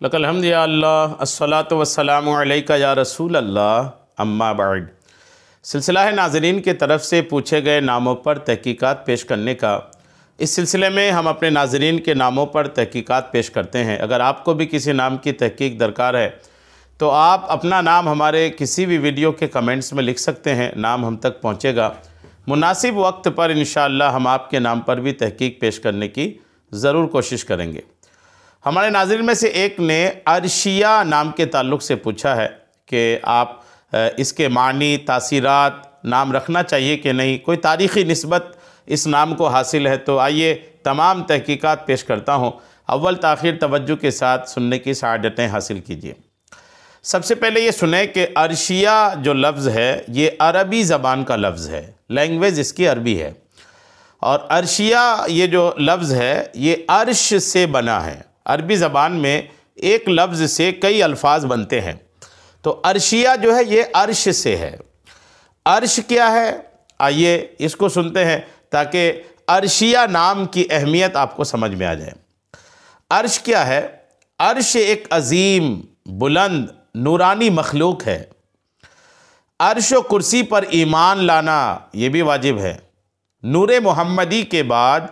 लकल हम्द या अल्लाह अस्सलातु वस्सलामु अलैका या रसूल अल्लाह अम्मा बाद। सिलसिला है नाज़रीन के तरफ से पूछे गए नामों पर तहकीकात पेश करने का। इस सिलसिले में हम अपने नाज़रीन के नामों पर तहकीकात पेश करते हैं। अगर आपको भी किसी नाम की तहकीक दरकार है तो आप अपना नाम हमारे किसी भी वीडियो के कमेंट्स में लिख सकते हैं, नाम हम तक पहुँचेगा। मुनासिब वक्त पर इंशाअल्लाह हम आपके नाम पर भी तहकीक पेश करने की ज़रूर कोशिश करेंगे। हमारे नाज़रीन में से एक ने अर्शिया नाम के ताल्लुक़ से पूछा है कि आप इसके मानी तासीरात नाम रखना चाहिए कि नहीं, कोई तारीख़ी निस्बत इस नाम को हासिल है। तो आइए तमाम तहकीकात पेश करता हूँ, अव्वल ताख़िर तवज्जो के साथ सुनने की सआदतें हासिल कीजिए। सबसे पहले ये सुने कि अर्शिया जो लफ्ज़ है ये अरबी ज़बान का लफ्ज़ है, लैंग्वेज इसकी अरबी है। और अर्शिया ये जो लफ्ज़ है ये अर्श से बना है। अरबी ज़बान में एक लफ्ज़ से कई अल्फाज बनते हैं, तो अर्शिया जो है ये अर्श से है। अर्श क्या है, आइए इसको सुनते हैं ताकि अर्शिया नाम की अहमियत आपको समझ में आ जाए। अर्श क्या है? अर्श एक अजीम बुलंद नूरानी मखलूक है। अर्श व कुर्सी पर ईमान लाना ये भी वाजिब है। नूर मोहम्मदी के बाद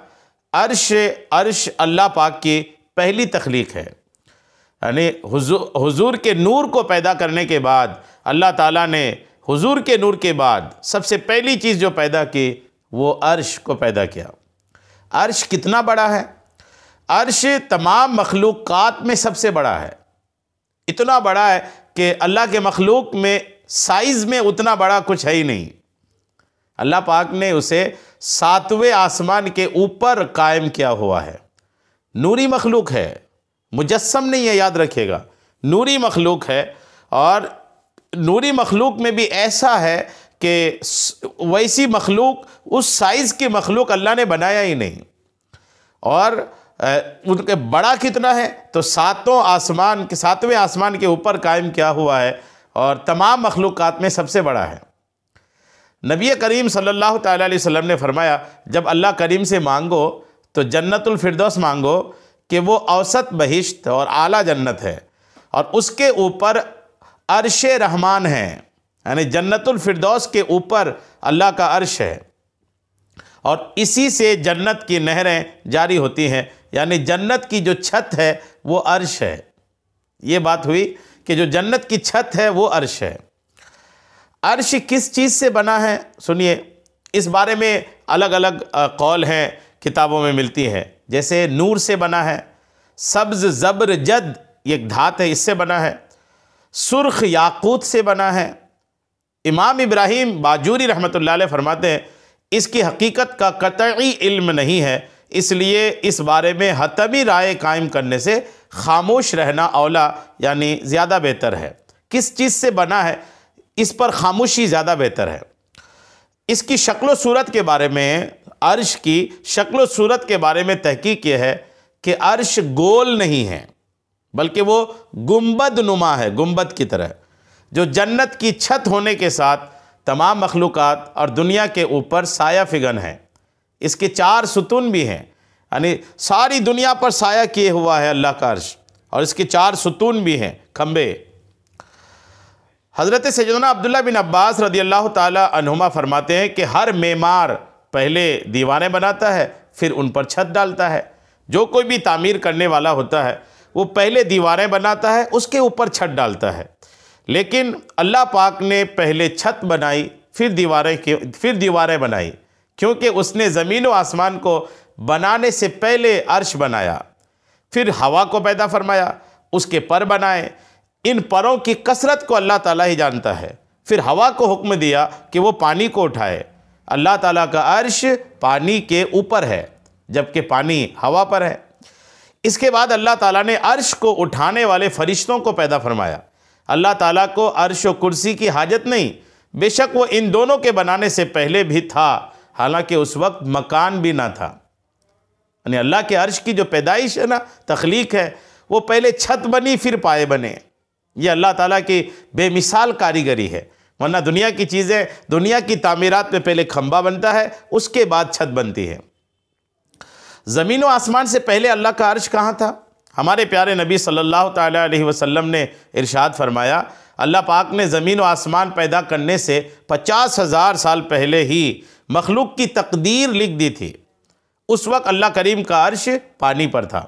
अर्श अल्लाह पाक की पहली तख्लीक है, यानी हुजूर के नूर को पैदा करने के बाद अल्लाह ताला ने हुजूर के नूर के बाद सबसे पहली चीज़ जो पैदा की वो अर्श को पैदा किया। अर्श कितना बड़ा है? अर्श तमाम मखलूक़ात में सबसे बड़ा है। इतना बड़ा है कि अल्लाह के मखलूक में साइज़ में उतना बड़ा कुछ है ही नहीं। अल्लाह पाक ने उसे 7वें आसमान के ऊपर कायम किया हुआ है। नूरी मखलूक है, मुजस्सम नहीं है, याद रखिएगा, नूरी मखलूक है। और नूरी मखलूक में भी ऐसा है कि वैसी मखलूक, उस साइज़ की मखलूक अल्लाह ने बनाया ही नहीं। और उनके बड़ा कितना है तो 7वें आसमान के ऊपर कायम किया हुआ है और तमाम मखलूक़ात में सबसे बड़ा है। नबी करीम सल्लल्लाहु तआला अलैहि वसल्लम ने फरमाया, जब अल्लाह करीम से मांगो तो जन्नतुल फिरदौस मांगो कि वो औसत बहिश्त और आला जन्नत है, और उसके ऊपर अर्श रहमान है, यानी जन्नतुल फिरदौस के ऊपर अल्लाह का अर्श है, और इसी से जन्नत की नहरें जारी होती हैं, यानी जन्नत की जो छत है वो अर्श है। ये बात हुई कि जो जन्नत की छत है वो अर्श है। अर्श किस चीज़ से बना है सुनिए, इस बारे में अलग अलग कौल हैं, किताबों में मिलती है। जैसे नूर से बना है, सब्ज़ ज़ब्र जद ये धात है, इससे बना है। सुर्ख याकूत से बना है। इमाम इब्राहिम बाजूरी रहमतुल्लाह अलैह फरमाते हैं इसकी हकीकत का कतई इल्म नहीं है, इसलिए इस बारे में हतमी राय कायम करने से खामोश रहना औला, यानी ज़्यादा बेहतर है। किस चीज़ से बना है इस पर खामोशी ज़्यादा बेहतर है। इसकी शक्ल सूरत के बारे में, अर्श की शक्ल सूरत के बारे में तहकीक ये है कि अर्श गोल नहीं है, बल्कि वो गुंबद नुमा है, गुंबद की तरह, जो जन्नत की छत होने के साथ तमाम मखलूक़ात और दुनिया के ऊपर साया फिगन है। इसके 4 सुतून भी हैं, यानी सारी दुनिया पर साया किए हुआ है अल्लाह का अर्श, और इसके 4 सुतून भी हैं, खंबे। हज़रत सैयदना अब्दुल्लाह बिन अब्बास रदियल्लाहु ताला अन्हुमा फरमाते हैं कि हर मेमार पहले दीवारें बनाता है, फिर उन पर छत डालता है। जो कोई भी तामीर करने वाला होता है वो पहले दीवारें बनाता है, उसके ऊपर छत डालता है। लेकिन अल्लाह पाक ने पहले छत बनाई, फिर दीवारें बनाई, क्योंकि उसने ज़मीन व आसमान को बनाने से पहले अर्श बनाया, फिर हवा को पैदा फरमाया, उसके पर बनाए। इन परों की कसरत को अल्लाह ताला ही जानता है। फिर हवा को हुक्म दिया कि वो पानी को उठाए। अल्लाह ताला का अर्श पानी के ऊपर है, जबकि पानी हवा पर है। इसके बाद अल्लाह ताला ने अर्श को उठाने वाले फरिश्तों को पैदा फरमाया। अल्लाह ताला को अर्श व कुर्सी की हाजत नहीं, बेशक वो इन दोनों के बनाने से पहले भी था, हालांकि उस वक्त मकान भी ना था। यानी अल्लाह के अर्श की जो पैदाइश है ना, तख्लीक है, वो पहले छत बनी फिर पाए बने। ये अल्लाह ताला की बेमिसाल कारीगरी है। वरना दुनिया की चीज़ें, दुनिया की तामीरात में पहले खंबा बनता है, उसके बाद छत बनती है। ज़मीन व आसमान से पहले अल्लाह का अर्श कहाँ था? हमारे प्यारे नबी सल्लल्लाहु ताला अलैहि वसल्लम ने इरशाद फरमाया, अल्लाह पाक ने ज़मीन व आसमान पैदा करने से 50,000 साल पहले ही मखलूक की तकदीर लिख दी थी। उस वक्त अल्लाह करीम का अर्श पानी पर था।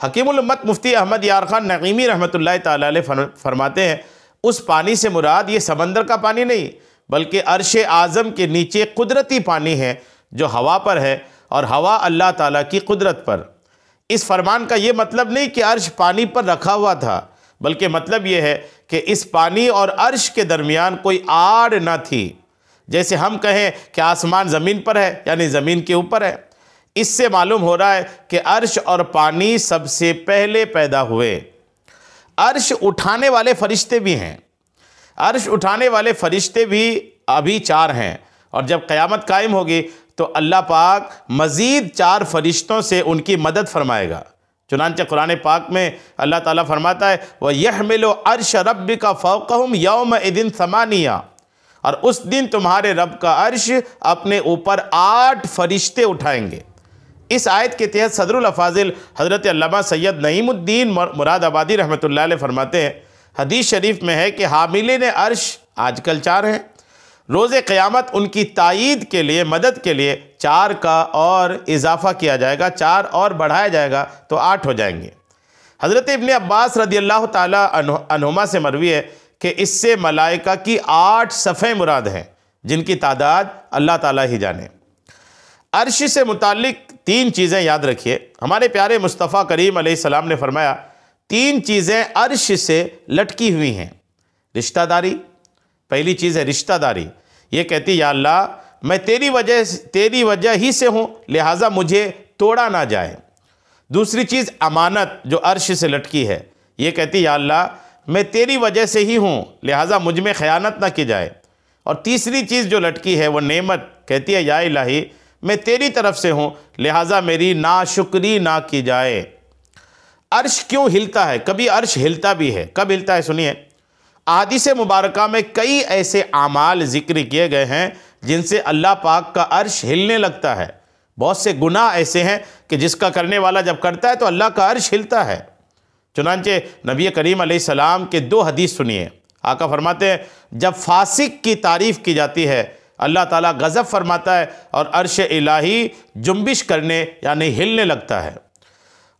हकीमुल उम्मत मुफ्ती अहमद यार खान नईमी रहमतुल्लाह ताला अलैह फरमाते हैं, उस पानी से मुराद ये समंदर का पानी नहीं बल्कि अर्श आज़म के नीचे कुदरती पानी है जो हवा पर है, और हवा अल्लाह ताला की कुदरत पर। इस फरमान का ये मतलब नहीं कि अर्श पानी पर रखा हुआ था, बल्कि मतलब ये है कि इस पानी और अर्श के दरमियान कोई आड़ ना थी। जैसे हम कहें कि आसमान ज़मीन पर है यानी ज़मीन के ऊपर है। इससे मालूम हो रहा है कि अर्श और पानी सबसे पहले पैदा हुए। अर्श उठाने वाले फरिश्ते भी हैं। अर्श उठाने वाले फरिश्ते भी अभी 4 हैं, और जब क़यामत कायम होगी तो अल्लाह पाक मज़ीद 4 फरिश्तों से उनकी मदद फरमाएगा। चुनांचे कुरान पाक में अल्लाह ताला फरमाता है, व यहमिलु अर्श रब्बिका फौक़हुम यौमइदिन समानिया, और उस दिन तुम्हारे रब का अर्श अपने ऊपर 8 फरिश्ते उठाएंगे। इस आयत के तहत सदरुल अफाजिल हज़रत अल्लामा सैयद नईमुद्दीन मुरादाबादी रहमतुल्लाह अलैह फरमाते हैं, हदीस शरीफ में है कि हामिले अर्श आजकल 4 हैं। रोज़े क़यामत उनकी तायीद के लिए, मदद के लिए 4 का और इजाफ़ा किया जाएगा, 4 और बढ़ाया जाएगा तो 8 हो जाएंगे। हज़रत इब्ने अब्बास रदियल्लाहु ताला अन्हुमा से मरवी है कि इससे मलाइका की 8 सफ़े मुराद हैं, जिनकी तादाद अल्लाह ताला ही जाने। अर्श से मुताल्लिक़ 3 चीज़ें याद रखिए। हमारे प्यारे मुस्तफ़ा करीम अलैहिस्सलाम ने फरमाया 3 चीज़ें अर्श से लटकी हुई हैं। रिश्तादारी, पहली चीज़ है रिश्तादारी। ये कहती, या अल्लाह मैं तेरी वजह ही से हूँ, लिहाजा मुझे तोड़ा ना जाए। दूसरी चीज़ अमानत जो अर्श से लटकी है, ये कहती, या अल्लाह मैं तेरी वजह से ही हूँ, लिहाजा मुझ में ख़यानत ना की जाए। और तीसरी चीज़ जो लटकी है वो नेमत, कहती है, या इलाही मैं तेरी तरफ से हूँ, लिहाजा मेरी नाशुक्री ना की जाए। अर्श क्यों हिलता है? कभी अर्श हिलता भी है। कब हिलता है सुनिए। अहादीस मुबारका में कई ऐसे आमाल ज़िक्र किए गए हैं जिनसे अल्लाह पाक का अर्श हिलने लगता है। बहुत से गुनाह ऐसे हैं कि जिसका करने वाला जब करता है तो अल्लाह का अर्श हिलता है। चुनांचे नबी करीम अलैहिस्सलाम के 2 हदीस सुनिए। आका फरमाते हैं, जब फासिक की तारीफ़ की जाती है अल्लाह ताला गज़ब फरमाता है और अर्श इलाही जुम्बिश करने यानी हिलने लगता है।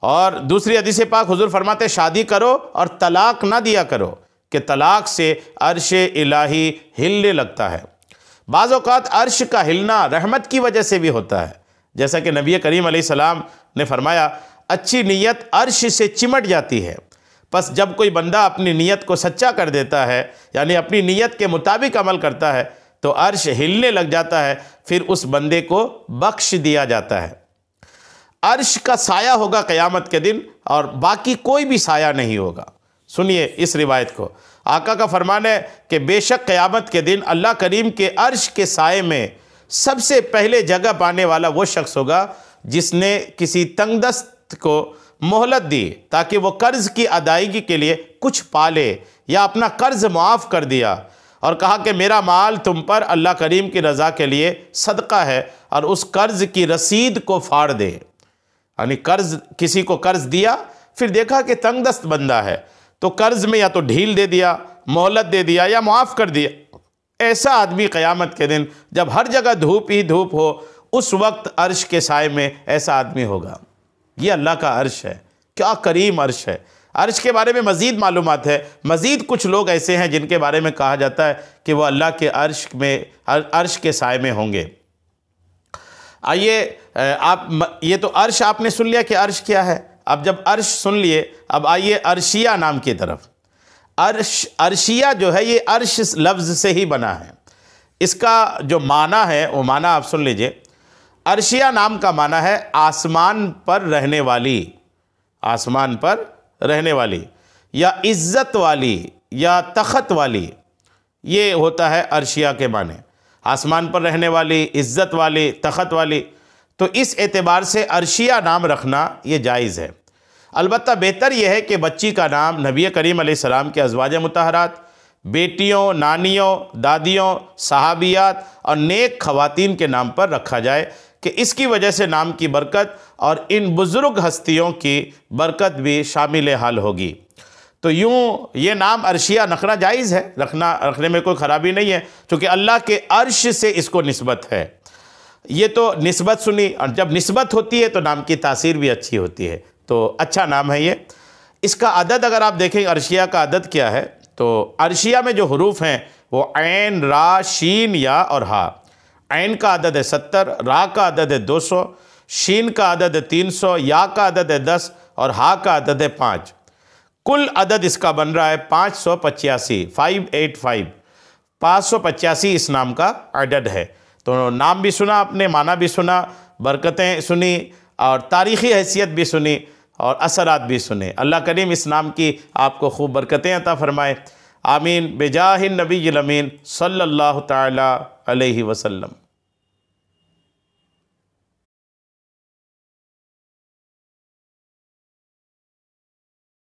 और दूसरी हदीस पाक हुज़ूर फरमाते, शादी करो और तलाक ना दिया करो कि तलाक से अर्श इलाही हिलने लगता है। बाज़ औक़ात अर्श का हिलना रहमत की वजह से भी होता है, जैसा कि नबी करीम अलैहिस्सलाम ने फरमाया, अच्छी नीयत अर्श से चिमट जाती है। बस जब कोई बंदा अपनी नीयत को सच्चा कर देता है यानी अपनी नीयत के मुताबिक अमल करता है तो अर्श हिलने लग जाता है, फिर उस बंदे को बख्श दिया जाता है। अर्श का साया होगा क़यामत के दिन और बाकी कोई भी साया नहीं होगा। सुनिए इस रिवायत को। आका का फरमान है कि बेशक क़यामत के दिन अल्लाह करीम के अर्श के साए में सबसे पहले जगह पाने वाला वो शख्स होगा जिसने किसी तंगदस्त को मोहलत दी ताकि वो कर्ज़ की अदायगी के लिए कुछ पाले, या अपना कर्ज़ मुआफ़ कर दिया और कहा कि मेरा माल तुम पर अल्लाह करीम की रज़ा के लिए सदका है, और उस कर्ज़ की रसीद को फाड़ दे। यानी कर्ज़, किसी को कर्ज़ दिया, फिर देखा कि तंगदस्त बंदा है तो कर्ज़ में या तो ढील दे दिया, मोहलत दे दिया या मुआफ़ कर दिया। ऐसा आदमी क़यामत के दिन जब हर जगह धूप ही धूप हो, उस वक्त अर्श के साए में ऐसा आदमी होगा। ये अल्लाह का अर्श है, क्या करीम अर्श है। अर्श के बारे में मज़ीद मालूमात है। मज़ीद कुछ लोग ऐसे हैं जिनके बारे में कहा जाता है कि वह अल्लाह के अर्श के साए में होंगे। आइए आप, ये तो अर्श आपने सुन लिया कि अर्श क्या है। अब जब अर्श सुन लिए, अब आइए अर्शिया नाम की तरफ। अर्शिया जो है ये अर्श लफ्ज़ से ही बना है। इसका जो माना है वो माना आप सुन लीजिए। अर्शिया नाम का माना है आसमान पर रहने वाली, आसमान पर रहने वाली या इज़्ज़त वाली या तख़त वाली, ये होता है अर्शिया के माने। आसमान पर रहने वाली, इज़्ज़त वाली, तख़त वाली। तो इस एतबार से अर्शिया नाम रखना ये जायज़ है। अलबत्ता बेहतर यह है कि बच्ची का नाम नबी करीम अलैहिस्सलाम के अज़वाज मुतहरात, बेटियों, नानियों, दादियों, सहाबियात और नेक ख़वातीन के नाम पर रखा जाए कि इसकी वजह से नाम की बरकत और इन बुज़ुर्ग हस्तियों की बरकत भी शामिल हाल होगी। तो यूँ ये नाम अर्शिया रखना जायज़ है, रखने में कोई ख़राबी नहीं है, क्योंकि अल्लाह के अर्श से इसको निस्बत है। ये तो निस्बत सुनी, और जब निस्बत होती है तो नाम की तासीर भी अच्छी होती है। तो अच्छा नाम है ये। इसका अदद अगर आप देखें अर्शिया का अदद क्या है, तो अर्शिया में जो हरूफ हैं वो ऐन, रा, शीन, या और हा। ऐन का अदद है 70, रा का अदद है 200, शीन का अदद है 300, या का अदद है 10 और हा का अदद है 5। कुल अदद इसका बन रहा है 585, 585, 585 इस नाम का अदद है। तो नाम भी सुना आपने, माना भी सुना, बरकतें सुनी और तारीख़ी हैसियत भी सुनी और असरात भी सुने। अल्लाह करीम इस नाम की आपको खूब बरकतें अता फ़रमाए। आमीन। बेजाहिन नबी अमीन सल्लल्लाहु ताला अलैहि वसल्लम।